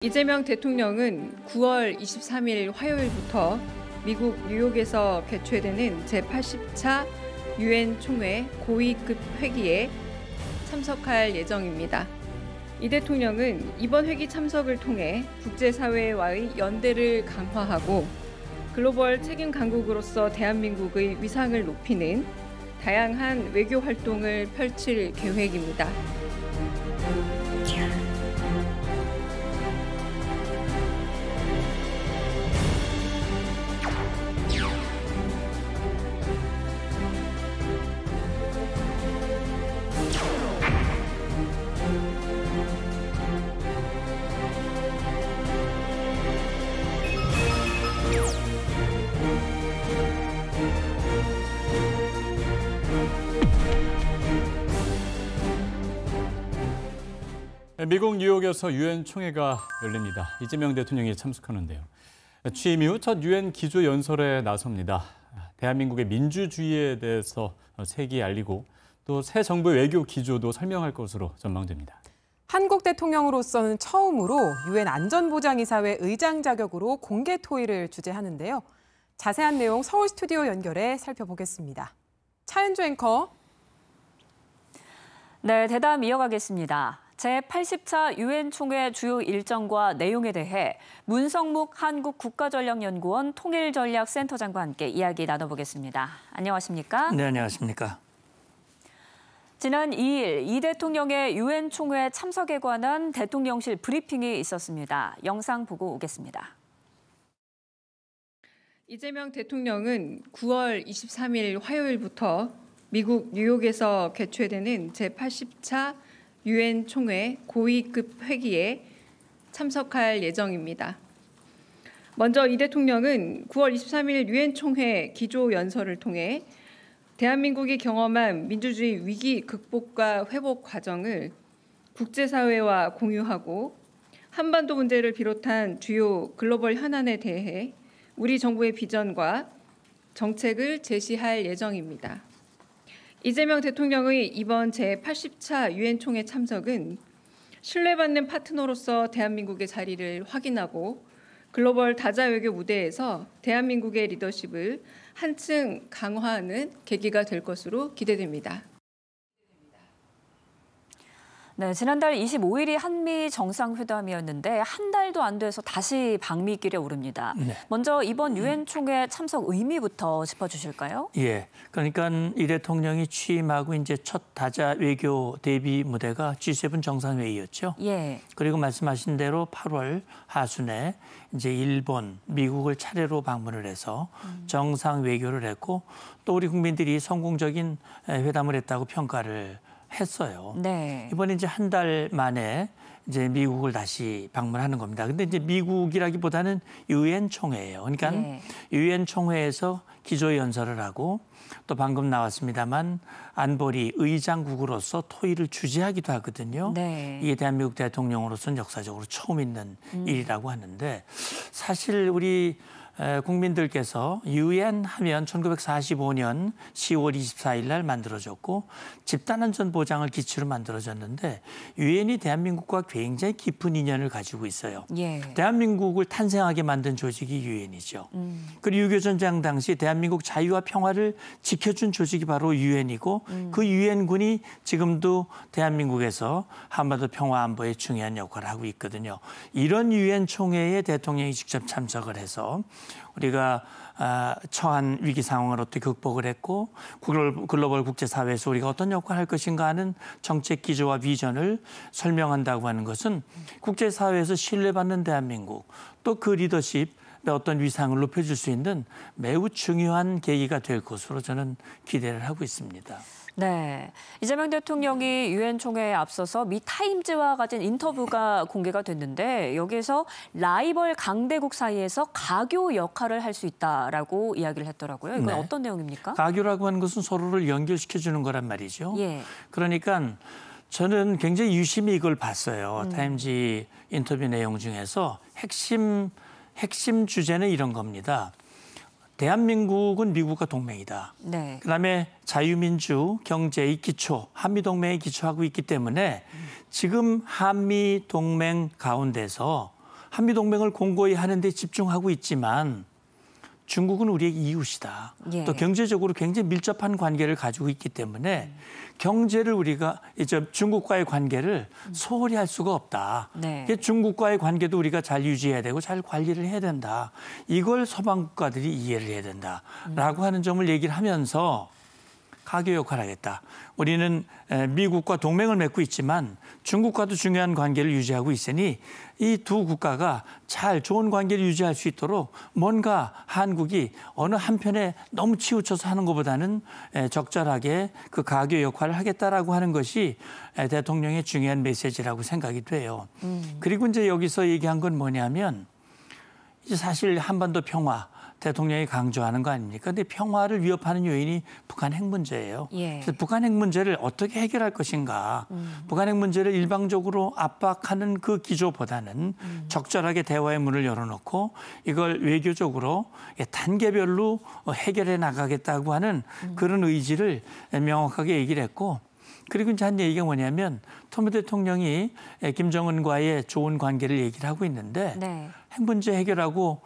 이재명 대통령은 9월 23일 화요일부터 미국 뉴욕에서 개최되는 제80차 유엔 총회 고위급 회기에 참석할 예정입니다. 이 대통령은 이번 회기 참석을 통해 국제사회와의 연대를 강화하고 글로벌 책임 강국으로서 대한민국의 위상을 높이는 다양한 외교 활동을 펼칠 계획입니다. 미국 뉴욕에서 유엔 총회가 열립니다. 이재명 대통령이 참석하는데요. 취임 이후 첫 유엔 기조 연설에 나섭니다. 대한민국의 민주주의에 대해서 세계에 알리고 또 새 정부의 외교 기조도 설명할 것으로 전망됩니다. 한국 대통령으로서는 처음으로 유엔 안전보장이사회 의장 자격으로 공개 토의를 주재하는데요. 자세한 내용 서울 스튜디오 연결해 살펴보겠습니다. 차은주 앵커. 네, 대담 이어가겠습니다. 제80차 유엔 총회 주요 일정과 내용에 대해 문성묵 한국국가전략연구원 통일전략센터장과 함께 이야기 나눠보겠습니다. 안녕하십니까? 네, 안녕하십니까? 지난 2일 이 대통령의 유엔 총회 참석에 관한 대통령실 브리핑이 있었습니다. 영상 보고 오겠습니다. 이재명 대통령은 9월 23일 화요일부터 미국 뉴욕에서 개최되는 제80차 유엔 총회 고위급 회기에 참석할 예정입니다. 먼저 이 대통령은 9월 23일 유엔 총회 기조 연설을 통해 대한민국이 경험한 민주주의 위기 극복과 회복 과정을 국제사회와 공유하고 한반도 문제를 비롯한 주요 글로벌 현안에 대해 우리 정부의 비전과 정책을 제시할 예정입니다. 이재명 대통령의 이번 제80차 유엔 총회 참석은 신뢰받는 파트너로서 대한민국의 자리를 확인하고 글로벌 다자 외교 무대에서 대한민국의 리더십을 한층 강화하는 계기가 될 것으로 기대됩니다. 네, 지난달 25일이 한미 정상회담이었는데 한 달도 안 돼서 다시 방미길에 오릅니다. 네. 먼저 이번 유엔 총회 참석 의미부터 짚어주실까요? 예, 그러니까 이 대통령이 취임하고 이제 첫 다자 외교 대비 무대가 G7 정상회의였죠. 예. 그리고 말씀하신 대로 8월 하순에 이제 일본, 미국을 차례로 방문을 해서 정상 외교를 했고 또 우리 국민들이 성공적인 회담을 했다고 평가를 했어요. 네. 이번에 이제 한 달 만에 이제 미국을 다시 방문하는 겁니다. 근데 이제 미국이라기보다는 유엔 총회예요. 그러니까 네. 유엔 총회에서 기조 연설을 하고 또 방금 나왔습니다만 안보리 의장국으로서 토의를 주재하기도 하거든요. 네. 이게 대한민국 대통령으로서는 역사적으로 처음 있는 일이라고 하는데 사실 우리 국민들께서 유엔 하면 1945년 10월 24일 날 만들어졌고 집단안전 보장을 기치로 만들어졌는데 유엔이 대한민국과 굉장히 깊은 인연을 가지고 있어요. 예. 대한민국을 탄생하게 만든 조직이 유엔이죠. 그리고 6.25 전쟁 당시 대한민국 자유와 평화를 지켜준 조직이 바로 유엔이고 그 유엔군이 지금도 대한민국에서 한반도 평화 안보에 중요한 역할을 하고 있거든요. 이런 유엔 총회에 대통령이 직접 참석을 해서 우리가 처한 위기 상황을 어떻게 극복을 했고 글로벌 국제사회에서 우리가 어떤 역할을 할 것인가 하는 정책 기조와 비전을 설명한다고 하는 것은 국제사회에서 신뢰받는 대한민국 또 그 리더십의 어떤 위상을 높여줄 수 있는 매우 중요한 계기가 될 것으로 저는 기대를 하고 있습니다. 네, 이재명 대통령이 유엔 총회에 앞서서 미 타임즈와 가진 인터뷰가 공개가 됐는데 여기에서 라이벌 강대국 사이에서 가교 역할을 할 수 있다라고 이야기를 했더라고요. 이건 네. 어떤 내용입니까? 가교라고 하는 것은 서로를 연결시켜주는 거란 말이죠. 예. 그러니까 저는 굉장히 유심히 이걸 봤어요. 타임지 인터뷰 내용 중에서 핵심 주제는 이런 겁니다. 대한민국은 미국과 동맹이다. 네. 그다음에 자유민주 경제의 기초, 한미동맹에 기초하고 있기 때문에 지금 한미동맹 가운데서 한미동맹을 공고히 하는 데 집중하고 있지만 중국은 우리의 이웃이다. 예. 또 경제적으로 굉장히 밀접한 관계를 가지고 있기 때문에 경제를 우리가 이제 중국과의 관계를 소홀히 할 수가 없다. 네. 중국과의 관계도 우리가 잘 유지해야 되고 잘 관리를 해야 된다. 이걸 서방 국가들이 이해를 해야 된다라고 하는 점을 얘기를 하면서 가교 역할을 하겠다. 우리는 미국과 동맹을 맺고 있지만 중국과도 중요한 관계를 유지하고 있으니 이 두 국가가 잘 좋은 관계를 유지할 수 있도록 뭔가 한국이 어느 한편에 너무 치우쳐서 하는 것보다는 적절하게 그 가교 역할을 하겠다라고 하는 것이 대통령의 중요한 메시지라고 생각이 돼요. 그리고 이제 여기서 얘기한 건 뭐냐면 이제 사실 한반도 평화 대통령이 강조하는 거 아닙니까? 근데 평화를 위협하는 요인이 북한 핵 문제예요. 예. 그래서 북한 핵 문제를 어떻게 해결할 것인가. 북한 핵 문제를 일방적으로 압박하는 그 기조보다는 적절하게 대화의 문을 열어놓고 이걸 외교적으로 단계별로 해결해 나가겠다고 하는 그런 의지를 명확하게 얘기를 했고 그리고 이제 한 얘기가 뭐냐면 트럼프 대통령이 김정은과의 좋은 관계를 얘기를 하고 있는데 네. 핵 문제 해결하고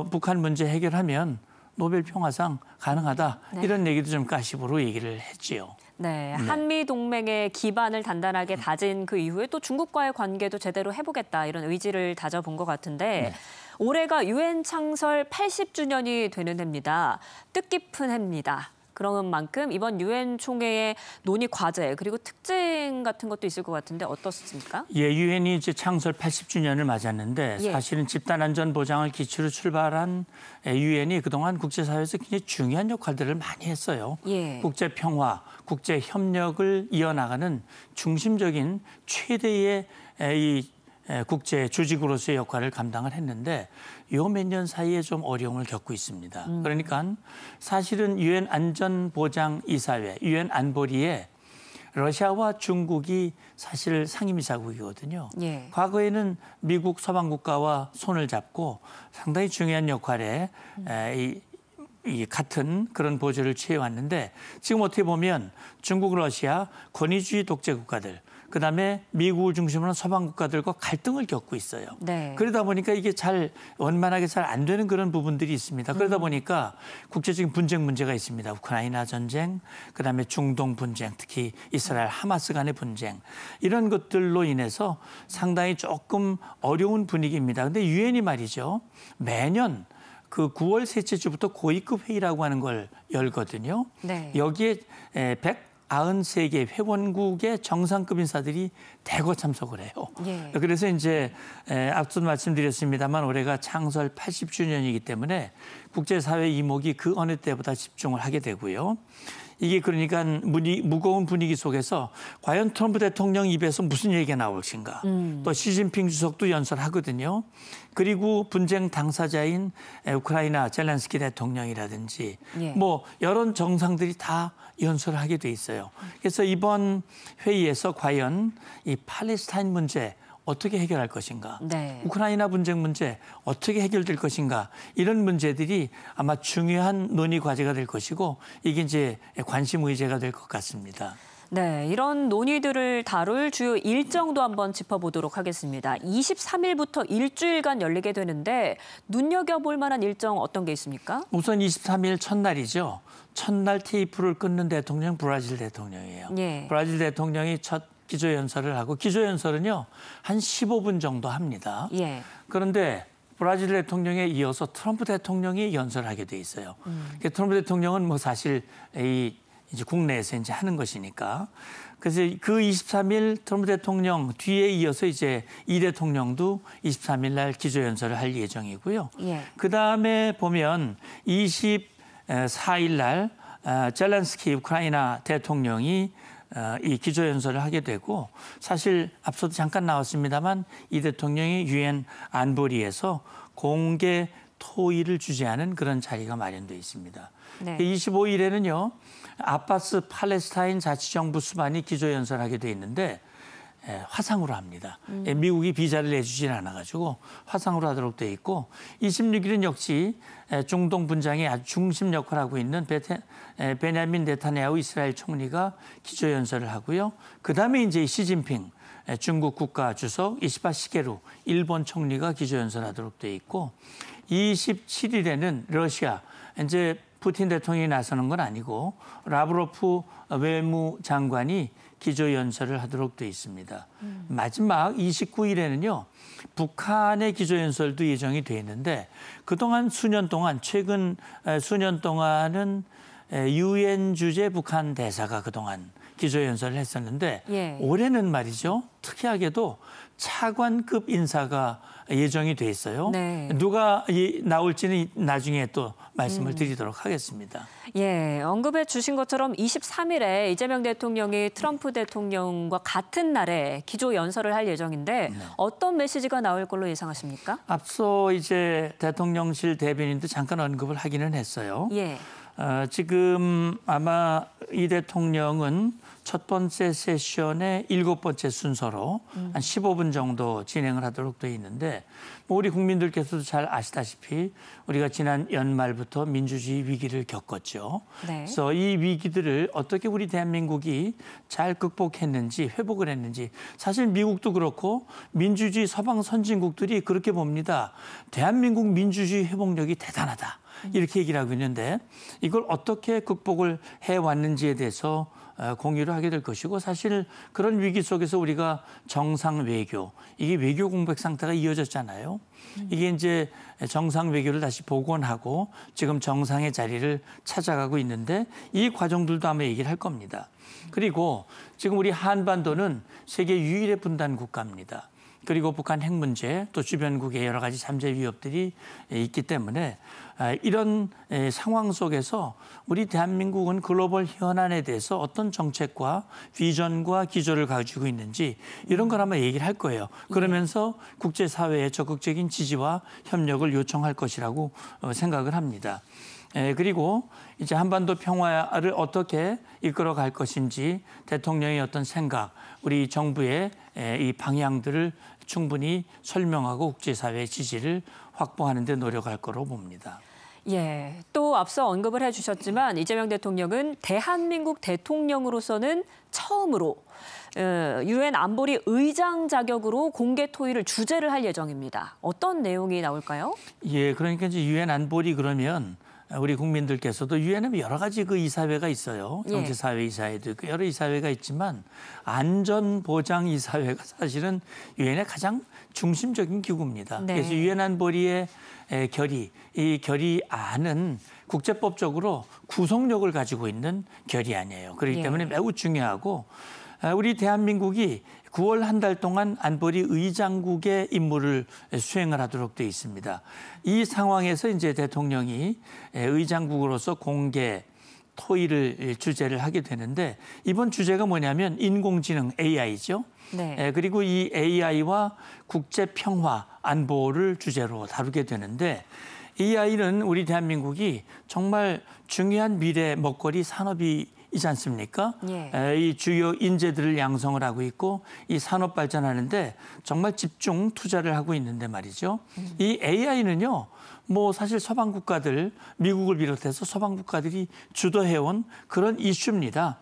북한 문제 해결하면 노벨 평화상 가능하다. 네. 이런 얘기도 좀 가십으로 얘기를 했지요. 네, 한미 동맹의 기반을 단단하게 다진 그 이후에 또 중국과의 관계도 제대로 해보겠다 이런 의지를 다져본 것 같은데 올해가 유엔 창설 80주년이 되는 해입니다. 뜻깊은 해입니다. 그런 만큼 이번 유엔 총회의 논의 과제 그리고 특징 같은 것도 있을 것 같은데 어떻습니까? 예, 유엔이 이제 창설 80주년을 맞았는데 예. 사실은 집단 안전 보장을 기초로 출발한 유엔이 그동안 국제사회에서 굉장히 중요한 역할들을 많이 했어요. 예. 국제 평화, 국제 협력을 이어나가는 중심적인 최대의 이 국제 조직으로서의 역할을 감당을 했는데 요 몇 년 사이에 좀 어려움을 겪고 있습니다. 그러니까 사실은 유엔 안전보장이사회, 유엔 안보리에 러시아와 중국이 사실 상임이사국이거든요. 예. 과거에는 미국 서방 국가와 손을 잡고 상당히 중요한 역할에 이 같은 그런 보조를 취해왔는데 지금 어떻게 보면 중국, 러시아, 권위주의 독재 국가들 그다음에 미국을 중심으로 서방 국가들과 갈등을 겪고 있어요. 네. 그러다 보니까 이게 잘 원만하게 잘 안 되는 그런 부분들이 있습니다. 그러다 보니까 국제적인 분쟁 문제가 있습니다. 우크라이나 전쟁, 그다음에 중동 분쟁, 특히 이스라엘 하마스 간의 분쟁 이런 것들로 인해서 상당히 조금 어려운 분위기입니다. 그런데 유엔이 말이죠. 매년 그 9월 셋째 주부터 고위급 회의라고 하는 걸 열거든요. 네. 여기에 193개 회원국의 정상급 인사들이 대거 참석을 해요. 예. 그래서 이제 앞서도 말씀드렸습니다만 올해가 창설 80주년이기 때문에 국제사회 이목이 그 어느 때보다 집중을 하게 되고요. 이게 그러니까 무거운 분위기 속에서 과연 트럼프 대통령 입에서 무슨 얘기가 나올 것인가. 또 시진핑 주석도 연설하거든요. 그리고 분쟁 당사자인 우크라이나 젤렌스키 대통령이라든지 예. 뭐 여러 정상들이 다 연설을 하게 돼 있어요. 그래서 이번 회의에서 과연 이 팔레스타인 문제 어떻게 해결할 것인가? 네. 우크라이나 분쟁 문제 어떻게 해결될 것인가? 이런 문제들이 아마 중요한 논의 과제가 될 것이고 이게 이제 관심 의제가 될 것 같습니다. 네, 이런 논의들을 다룰 주요 일정도 한번 짚어보도록 하겠습니다. 23일부터 일주일간 열리게 되는데 눈여겨볼 만한 일정 어떤 게 있습니까? 우선 23일 첫날이죠. 첫날 테이프를 끊는 대통령 브라질 대통령이에요. 예. 브라질 대통령이 첫 기조연설을 하고 기조연설은요. 한 15분 정도 합니다. 예. 그런데 브라질 대통령에 이어서 트럼프 대통령이 연설하게 돼 있어요. 트럼프 대통령은 뭐 사실 이제 국내에서 이제 하는 것이니까. 그래서 그 23일 트럼프 대통령 뒤에 이어서 이제 이 대통령도 23일 날 기조연설을 할 예정이고요. 예. 그다음에 보면 24일 날 젤렌스키 우크라이나 대통령이 이 기조연설을 하게 되고 사실 앞서도 잠깐 나왔습니다만 이 대통령이 유엔 안보리에서 공개 토의를 주재하는 그런 자리가 마련되어 있습니다. 네. 25일에는요. 아바스 팔레스타인 자치정부 수반이 기조연설하게 돼 있는데 화상으로 합니다. 미국이 비자를 내주질 않아가지고 화상으로 하도록 돼 있고 26일은 역시 중동 분쟁의 아주 중심 역할을 하고 있는 베냐민 네타냐후 이스라엘 총리가 기조연설을 하고요. 그다음에 이제 시진핑 중국 국가주석 이시바 시게루 일본 총리가 기조연설하도록 돼 있고 27일에는 러시아 이제 푸틴 대통령이 나서는 건 아니고 라브로프 외무장관이 기조연설을 하도록 돼 있습니다. 마지막 29일에는요. 북한의 기조연설도 예정이 돼 있는데 그동안 최근 수년 동안은 유엔 주재 북한 대사가 그동안 기조연설을 했었는데 예. 올해는 말이죠. 특이하게도 차관급 인사가 예정이 돼 있어요. 네. 누가 나올지는 나중에 또 말씀을 드리도록 하겠습니다. 예, 언급해 주신 것처럼 23일에 이재명 대통령이 트럼프 대통령과 같은 날에 기조 연설을 할 예정인데 어떤 메시지가 나올 걸로 예상하십니까? 앞서 이제 대통령실 대변인도 잠깐 언급을 하기는 했어요. 예. 지금 아마 이 대통령은 첫 번째 세션의 7번째 순서로 한 15분 정도 진행을 하도록 되어 있는데 뭐 우리 국민들께서도 잘 아시다시피 우리가 지난 연말부터 민주주의 위기를 겪었죠. 네. 그래서 이 위기들을 어떻게 우리 대한민국이 잘 극복했는지 회복을 했는지 사실 미국도 그렇고 민주주의 서방 선진국들이 그렇게 봅니다. 대한민국 민주주의 회복력이 대단하다. 이렇게 얘기를 하고 있는데 이걸 어떻게 극복을 해왔는지에 대해서 공유를 하게 될 것이고 사실 그런 위기 속에서 우리가 정상 외교, 이게 외교 공백 상태가 이어졌잖아요. 이게 이제 정상 외교를 다시 복원하고 지금 정상의 자리를 찾아가고 있는데 이 과정들도 아마 얘기를 할 겁니다. 그리고 지금 우리 한반도는 세계 유일의 분단 국가입니다. 그리고 북한 핵 문제 또 주변국의 여러 가지 잠재 위협들이 있기 때문에 이런 상황 속에서 우리 대한민국은 글로벌 현안에 대해서 어떤 정책과 비전과 기조를 가지고 있는지 이런 걸 아마 얘기를 할 거예요. 그러면서 국제사회의 적극적인 지지와 협력을 요청할 것이라고 생각을 합니다. 그리고 이제 한반도 평화를 어떻게 이끌어갈 것인지 대통령의 어떤 생각, 우리 정부의 이 방향들을 충분히 설명하고 국제사회의 지지를 확보하는 데 노력할 거로 봅니다. 예, 또 앞서 언급을 해주셨지만 이재명 대통령은 대한민국 대통령으로서는 처음으로 유엔 안보리 의장 자격으로 공개 토의를 주재를 할 예정입니다. 어떤 내용이 나올까요? 예, 그러니까 이제 유엔 안보리 그러면 우리 국민들께서도 유엔에 여러 가지 그 이사회가 있어요. 정치사회 이사회도 있고 여러 이사회가 있지만 안전보장이사회가 사실은 유엔의 가장 중심적인 기구입니다. 네. 그래서 유엔 안보리의 이 결의안은 국제법적으로 구속력을 가지고 있는 결의안이에요. 그렇기 때문에 매우 중요하고 우리 대한민국이 9월 한 달 동안 안보리 의장국의 임무를 수행을 하도록 돼 있습니다. 이 상황에서 이제 대통령이 의장국으로서 공개 토의를 주재를 하게 되는데 이번 주제가 뭐냐면 인공지능 AI죠. 네. 그리고 이 AI와 국제 평화 안보를 주제로 다루게 되는데 AI는 우리 대한민국이 정말 중요한 미래 먹거리 산업이 이지 않습니까? 예. 이 주요 인재들을 양성을 하고 있고 이 산업 발전하는데 정말 집중 투자를 하고 있는데 말이죠. 이 AI는요. 뭐 사실 서방 국가들, 미국을 비롯해서 서방 국가들이 주도해온 그런 이슈입니다.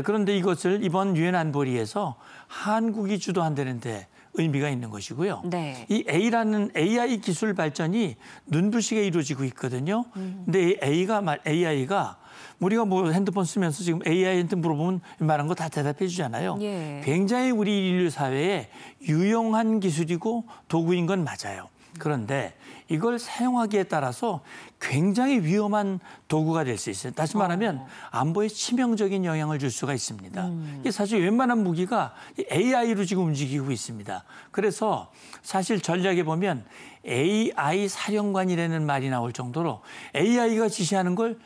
그런데 이것을 이번 유엔 안보리에서 한국이 주도한다는데 의미가 있는 것이고요. 네. 이 AI 기술 발전이 눈부시게 이루어지고 있거든요. 근데 이 AI가 우리가 뭐 핸드폰 쓰면서 지금 AI한테 물어보면 말한 거 다 대답해 주잖아요. 예. 굉장히 우리 인류 사회에 유용한 기술이고 도구인 건 맞아요. 그런데 이걸 사용하기에 따라서 굉장히 위험한 도구가 될 수 있어요. 다시 말하면 안보에 치명적인 영향을 줄 수가 있습니다. 이게 사실 웬만한 무기가 AI로 지금 움직이고 있습니다. 그래서 사실 전략에 보면 AI 사령관이라는 말이 나올 정도로 AI가 지시하는 걸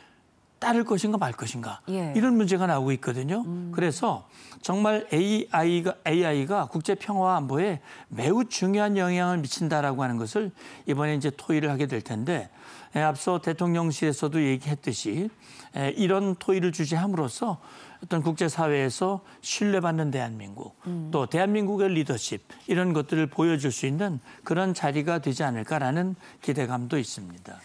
따를 것인가 말 것인가 예. 이런 문제가 나오고 있거든요. 그래서 정말 AI가 국제 평화와 안보에 매우 중요한 영향을 미친다라고 하는 것을 이번에 이제 토의를 하게 될 텐데 앞서 대통령실에서도 얘기했듯이 이런 토의를 주재함으로써 어떤 국제사회에서 신뢰받는 대한민국 또 대한민국의 리더십 이런 것들을 보여줄 수 있는 그런 자리가 되지 않을까라는 기대감도 있습니다.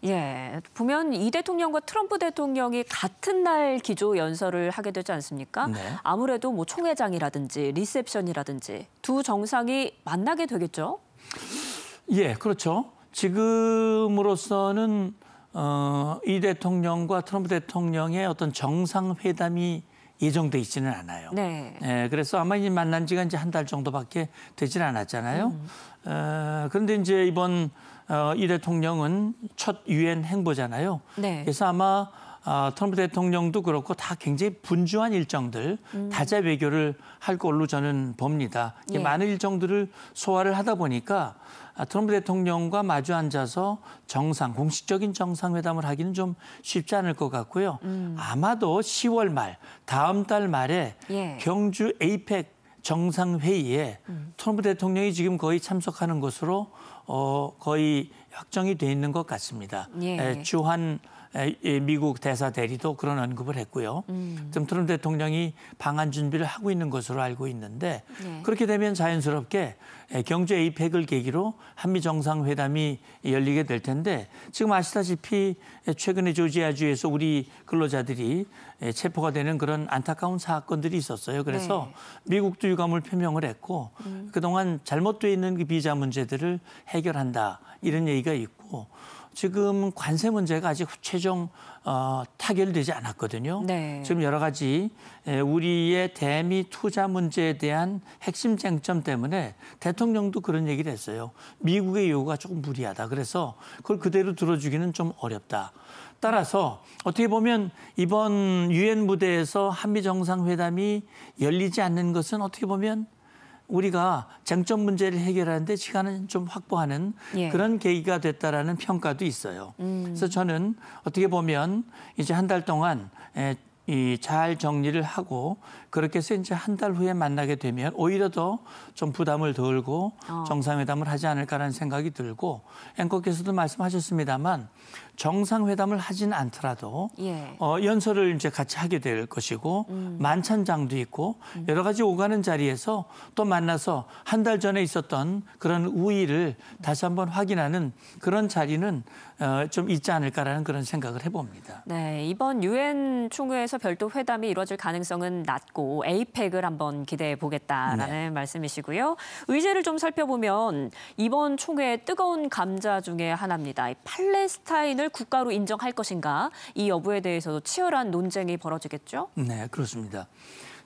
예, 보면 이 대통령과 트럼프 대통령이 같은 날 기조 연설을 하게 되지 않습니까? 네. 아무래도 뭐 총회장이라든지 리셉션이라든지 두 정상이 만나게 되겠죠? 예, 그렇죠. 지금으로서는 이 대통령과 트럼프 대통령의 어떤 정상회담이 예정돼 있지는 않아요. 네. 예, 그래서 아마 이 만난 지가 이제 한 달 정도밖에 되질 않았잖아요. 그런데 이제 이번 이 대통령은 첫 유엔 행보잖아요. 네. 그래서 아마 트럼프 대통령도 그렇고 다 굉장히 분주한 일정들, 다자 외교를 할 걸로 저는 봅니다. 예. 많은 일정들을 소화를 하다 보니까 트럼프 대통령과 마주 앉아서 공식적인 정상회담을 하기는 좀 쉽지 않을 것 같고요. 아마도 10월 말, 다음 달 말에 예. 경주 에이펙 정상회의에 트럼프 대통령이 지금 거의 참석하는 것으로 거의 확정이 돼 있는 것 같습니다. 예. 주한 미국 대사 대리도 그런 언급을 했고요. 지금 트럼프 대통령이 방한 준비를 하고 있는 것으로 알고 있는데 네. 그렇게 되면 자연스럽게 경주 에이펙을 계기로 한미 정상회담이 열리게 될 텐데 지금 아시다시피 최근에 조지아주에서 우리 근로자들이 체포가 되는 그런 안타까운 사건들이 있었어요. 그래서 네. 미국도 유감을 표명을 했고 그동안 잘못되어 있는 그 비자 문제들을 해결한다 이런 얘기가 있고 지금 관세 문제가 아직 최종 타결되지 않았거든요. 네. 지금 여러 가지 우리의 대미 투자 문제에 대한 핵심 쟁점 때문에 대통령도 그런 얘기를 했어요. 미국의 요구가 조금 무리하다. 그래서 그걸 그대로 들어주기는 좀 어렵다. 따라서 어떻게 보면 이번 유엔 무대에서 한미 정상회담이 열리지 않는 것은 어떻게 보면 우리가 쟁점 문제를 해결하는데 시간을 좀 확보하는 예. 그런 계기가 됐다라는 평가도 있어요. 그래서 저는 어떻게 보면 이제 한 달 동안 잘 정리를 하고 그렇게 해서 이제 한 달 후에 만나게 되면 오히려 더 좀 부담을 덜고 정상회담을 하지 않을까라는 생각이 들고 앵커께서도 말씀하셨습니다만 정상회담을 하진 않더라도 예. 연설을 이제 같이 하게 될 것이고 만찬장도 있고 여러 가지 오가는 자리에서 또 만나서 한 달 전에 있었던 그런 우위를 다시 한번 확인하는 그런 자리는 좀 있지 않을까라는 그런 생각을 해봅니다. 네, 이번 유엔 총회에서 별도 회담이 이루어질 가능성은 낮고 에이펙을 한번 기대해 보겠다라는 말씀이시고요. 의제를 좀 살펴보면 이번 총회의 뜨거운 감자 중에 하나입니다. 팔레스타인을 국가로 인정할 것인가 이 여부에 대해서도 치열한 논쟁이 벌어지겠죠? 네, 그렇습니다.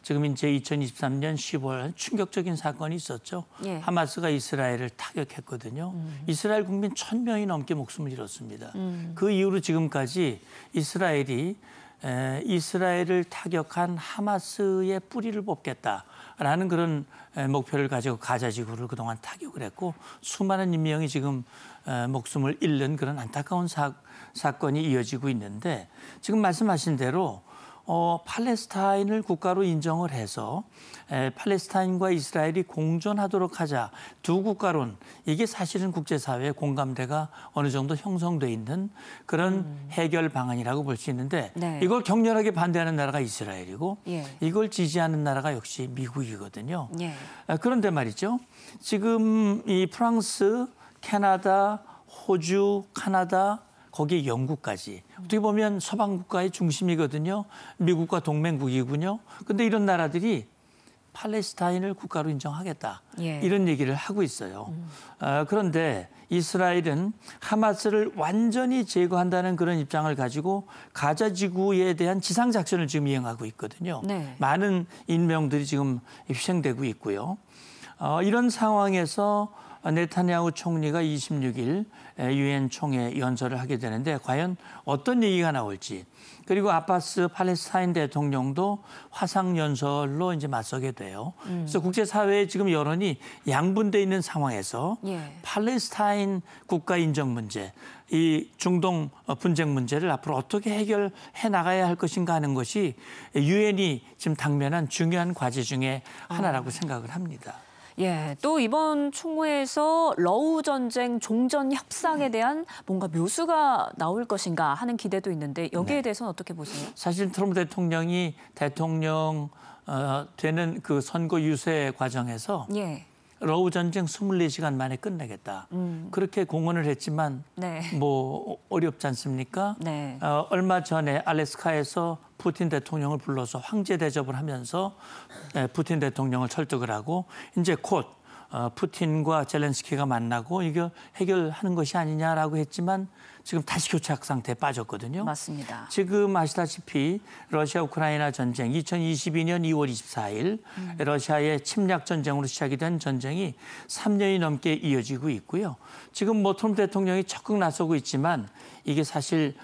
지금 이제 2023년 10월 충격적인 사건이 있었죠. 예. 하마스가 이스라엘을 타격했거든요. 이스라엘 국민 1,000명이 넘게 목숨을 잃었습니다. 그 이후로 지금까지 이스라엘이 이스라엘을 타격한 하마스의 뿌리를 뽑겠다라는 그런 목표를 가지고 가자 지구를 그동안 타격을 했고 수많은 인명이 지금 목숨을 잃는 그런 안타까운 사건이 이어지고 있는데 지금 말씀하신 대로 팔레스타인을 국가로 인정을 해서 팔레스타인과 이스라엘이 공존하도록 하자 두 국가론 이게 사실은 국제사회의 공감대가 어느 정도 형성돼 있는 그런 해결 방안이라고 볼 수 있는데 네. 이걸 격렬하게 반대하는 나라가 이스라엘이고 예. 이걸 지지하는 나라가 역시 미국이거든요. 예. 그런데 말이죠. 지금 이 프랑스, 캐나다, 호주, 카나다 거기에 영국까지 어떻게 보면 서방 국가의 중심이거든요. 미국과 동맹국이군요. 그런데 이런 나라들이 팔레스타인을 국가로 인정하겠다. 예. 이런 얘기를 하고 있어요. 그런데 이스라엘은 하마스를 완전히 제거한다는 그런 입장을 가지고 가자 지구에 대한 지상 작전을 지금 이행하고 있거든요. 네. 많은 인명들이 지금 희생되고 있고요. 이런 상황에서 네타냐후 총리가 26일 유엔 총회 연설을 하게 되는데 과연 어떤 얘기가 나올지 그리고 아바스 팔레스타인 대통령도 화상 연설로 이제 맞서게 돼요. 그래서 국제사회의 지금 여론이 양분돼 있는 상황에서 예. 팔레스타인 국가 인정 문제, 이 중동 분쟁 문제를 앞으로 어떻게 해결해 나가야 할 것인가 하는 것이 유엔이 지금 당면한 중요한 과제 중에 하나라고 생각을 합니다. 예, 또 이번 총회에서 러우 전쟁 종전 협상에 대한 뭔가 묘수가 나올 것인가 하는 기대도 있는데 여기에 대해서는 어떻게 보세요? 사실 트럼프 대통령이 대통령 되는 그 선거 유세 과정에서 예. 러우 전쟁 24시간 만에 끝내겠다. 그렇게 공언을 했지만 네. 뭐 어렵지 않습니까? 네. 얼마 전에 알래스카에서 푸틴 대통령을 불러서 황제 대접을 하면서 푸틴 대통령을 설득을 하고 이제 곧 푸틴과 젤렌스키가 만나고 이거 해결하는 것이 아니냐라고 했지만 지금 다시 교착 상태에 빠졌거든요. 맞습니다. 지금 아시다시피 러시아 우크라이나 전쟁 2022년 2월 24일 러시아의 침략 전쟁으로 시작이 된 전쟁이 3년이 넘게 이어지고 있고요. 지금 뭐 트럼프 대통령이 적극 나서고 있지만 이게 사실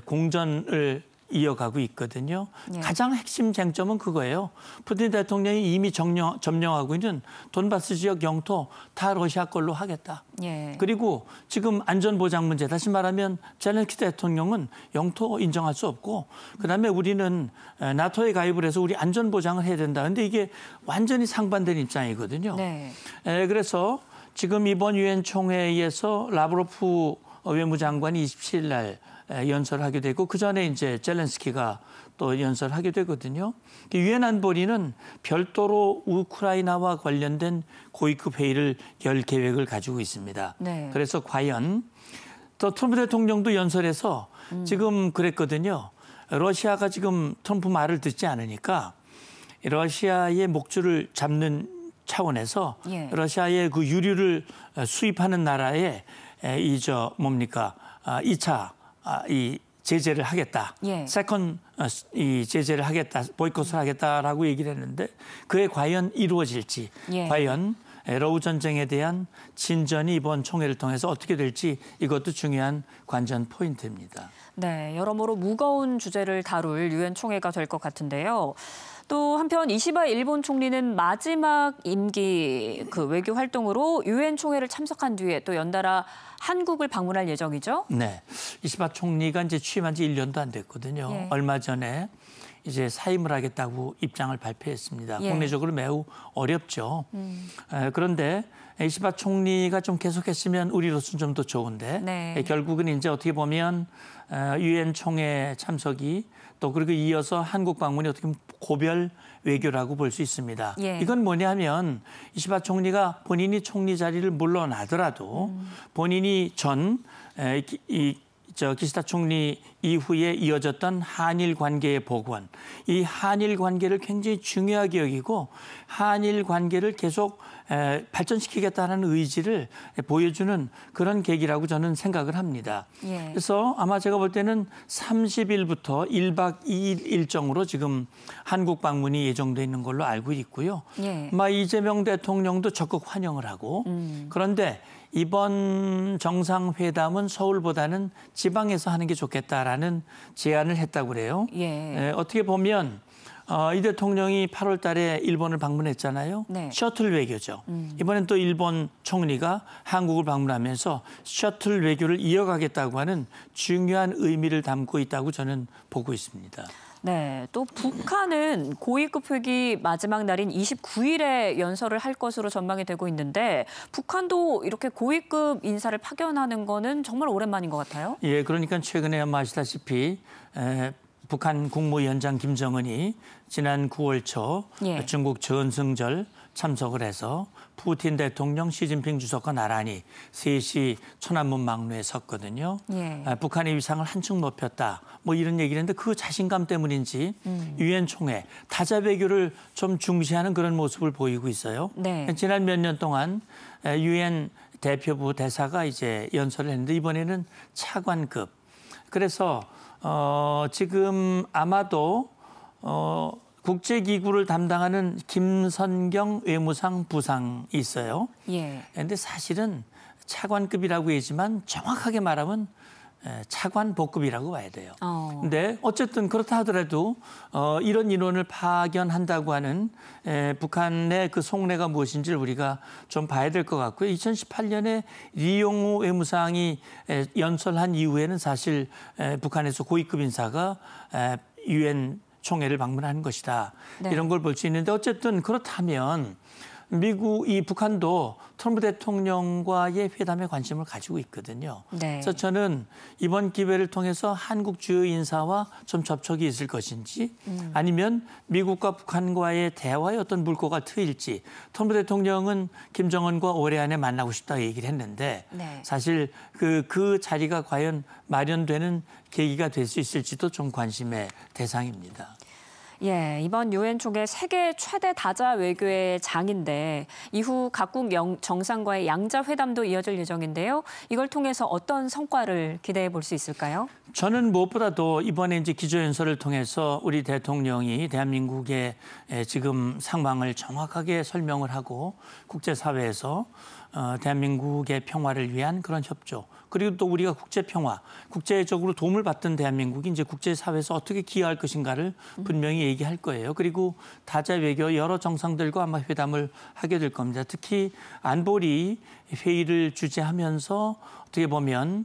공전을 이어가고 있거든요. 예. 가장 핵심 쟁점은 그거예요. 푸틴 대통령이 이미 점령하고 있는 돈바스 지역 영토 다 러시아 걸로 하겠다. 예. 그리고 지금 안전보장 문제, 다시 말하면 젤렌스키 대통령은 영토 인정할 수 없고 그다음에 우리는 나토에 가입을 해서 우리 안전보장을 해야 된다. 그런데 이게 완전히 상반된 입장이거든요. 네. 그래서 지금 이번 유엔 총회에서 라브로프 외무장관이 27일 날 연설을 하게 되고 그전에 이제 젤렌스키가 또 연설을 하게 되거든요. 유엔 안보리는 별도로 우크라이나와 관련된 고위급 회의를 열 계획을 가지고 있습니다. 네. 그래서 과연 또 트럼프 대통령도 연설에서 지금 그랬거든요. 러시아가 지금 트럼프 말을 듣지 않으니까 러시아의 목줄을 잡는 차원에서 예. 러시아의 그 유류를 수입하는 나라에 뭡니까? 2차 이 제재를 하겠다. 예. 세컨 이 제재를 하겠다. 보이콧을 하겠다라고 얘기를 했는데 그게 과연 이루어질지 예. 과연 러우 전쟁에 대한 진전이 이번 총회를 통해서 어떻게 될지 이것도 중요한 관전 포인트입니다. 네, 여러모로 무거운 주제를 다룰 유엔 총회가 될 것 같은데요. 또 한편 이시바 일본 총리는 마지막 임기 그 외교 활동으로 유엔 총회를 참석한 뒤에 또 연달아 한국을 방문할 예정이죠. 네, 이시바 총리가 이제 취임한 지 1년도 안 됐거든요. 예. 얼마 전에 이제 사임을 하겠다고 입장을 발표했습니다. 예. 국내적으로 매우 어렵죠. 그런데 이시바 총리가 좀 계속했으면 우리로서는 좀 더 좋은데 네. 결국은 이제 어떻게 보면 유엔 총회 참석이 또 그리고 이어서 한국 방문이 어떻게 보면 고별 외교라고 볼 수 있습니다. 예. 이건 뭐냐면 이시바 총리가 본인이 총리 자리를 물러나더라도 본인이 기시다 총리 이후에 이어졌던 한일 관계의 복원, 이 한일 관계를 굉장히 중요하게 여기고 한일 관계를 계속 발전시키겠다는 의지를 보여주는 그런 계기라고 저는 생각을 합니다. 예. 그래서 아마 제가 볼 때는 30일부터 1박 2일 일정으로 지금 한국 방문이 예정돼 있는 걸로 알고 있고요. 예. 아마 이재명 대통령도 적극 환영을 하고 그런데 이번 정상회담은 서울보다는 지방에서 하는 게 좋겠다라는 제안을 했다고 그래요. 예. 어떻게 보면 이 대통령이 8월 달에 일본을 방문했잖아요. 네. 셔틀 외교죠. 이번엔 또 일본 총리가 한국을 방문하면서 셔틀 외교를 이어가겠다고 하는 중요한 의미를 담고 있다고 저는 보고 있습니다. 네, 또 북한은 고위급 회기 마지막 날인 29일에 연설을 할 것으로 전망이 되고 있는데 북한도 이렇게 고위급 인사를 파견하는 거는 정말 오랜만인 것 같아요. 예, 그러니까 최근에 아시다시피 북한 국무위원장 김정은이 지난 9월 초 예. 중국 전승절 참석을 해서 푸틴 대통령, 시진핑 주석과 나란히 셋이 천안문 막루에 섰거든요. 예. 북한의 위상을 한층 높였다. 뭐 이런 얘기를 했는데 그 자신감 때문인지 유엔 총회 다자 외교를 좀 중시하는 그런 모습을 보이고 있어요. 네. 지난 몇 년 동안 유엔 대표부 대사가 이제 연설을 했는데 이번에는 차관급. 그래서 지금 아마도 국제기구를 담당하는 김선경 외무상 부상이 있어요. 예. 그런데 사실은 차관급이라고 하지만 정확하게 말하면 차관 복급이라고 봐야 돼요. 근데 어쨌든 그렇다 하더라도 이런 인원을 파견한다고 하는 북한의 그 속내가 무엇인지를 우리가 좀 봐야 될 것 같고요. 2018년에 리용호 외무상이 연설한 이후에는 사실 북한에서 고위급 인사가 유엔 총회를 방문하는 것이다. 네. 이런 걸 볼 수 있는데 어쨌든 그렇다면 이 북한도 트럼프 대통령과의 회담에 관심을 가지고 있거든요. 네. 그래서 저는 이번 기회를 통해서 한국 주요 인사와 좀 접촉이 있을 것인지 아니면 미국과 북한과의 대화에 어떤 물꼬가 트일지 트럼프 대통령은 김정은과 올해 안에 만나고 싶다고 얘기를 했는데 네. 사실 그 자리가 과연 마련되는 계기가 될 수 있을지도 좀 관심의 대상입니다. 예, 이번 유엔 총회 세계 최대 다자 외교의 장인데 이후 각국 정상과의 양자 회담도 이어질 예정인데요. 이걸 통해서 어떤 성과를 기대해 볼 수 있을까요? 저는 무엇보다도 이번에 이제 기조연설을 통해서 우리 대통령이 대한민국의 지금 상황을 정확하게 설명을 하고 국제사회에서 대한민국의 평화를 위한 그런 협조, 그리고 또 우리가 국제평화, 국제적으로 도움을 받던 대한민국이 이제 국제사회에서 어떻게 기여할 것인가를 분명히 얘기할 거예요. 그리고 다자 외교 여러 정상들과 아마 회담을 하게 될 겁니다. 특히 안보리 회의를 주재하면서 어떻게 보면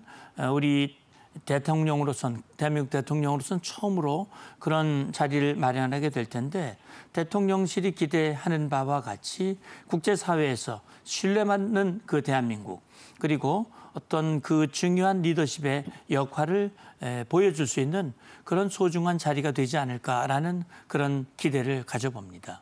우리 대한민국 대통령으로선 처음으로 그런 자리를 마련하게 될 텐데 대통령실이 기대하는 바와 같이 국제사회에서 신뢰받는 그 대한민국 그리고 어떤 그 중요한 리더십의 역할을 보여줄 수 있는 그런 소중한 자리가 되지 않을까라는 그런 기대를 가져봅니다.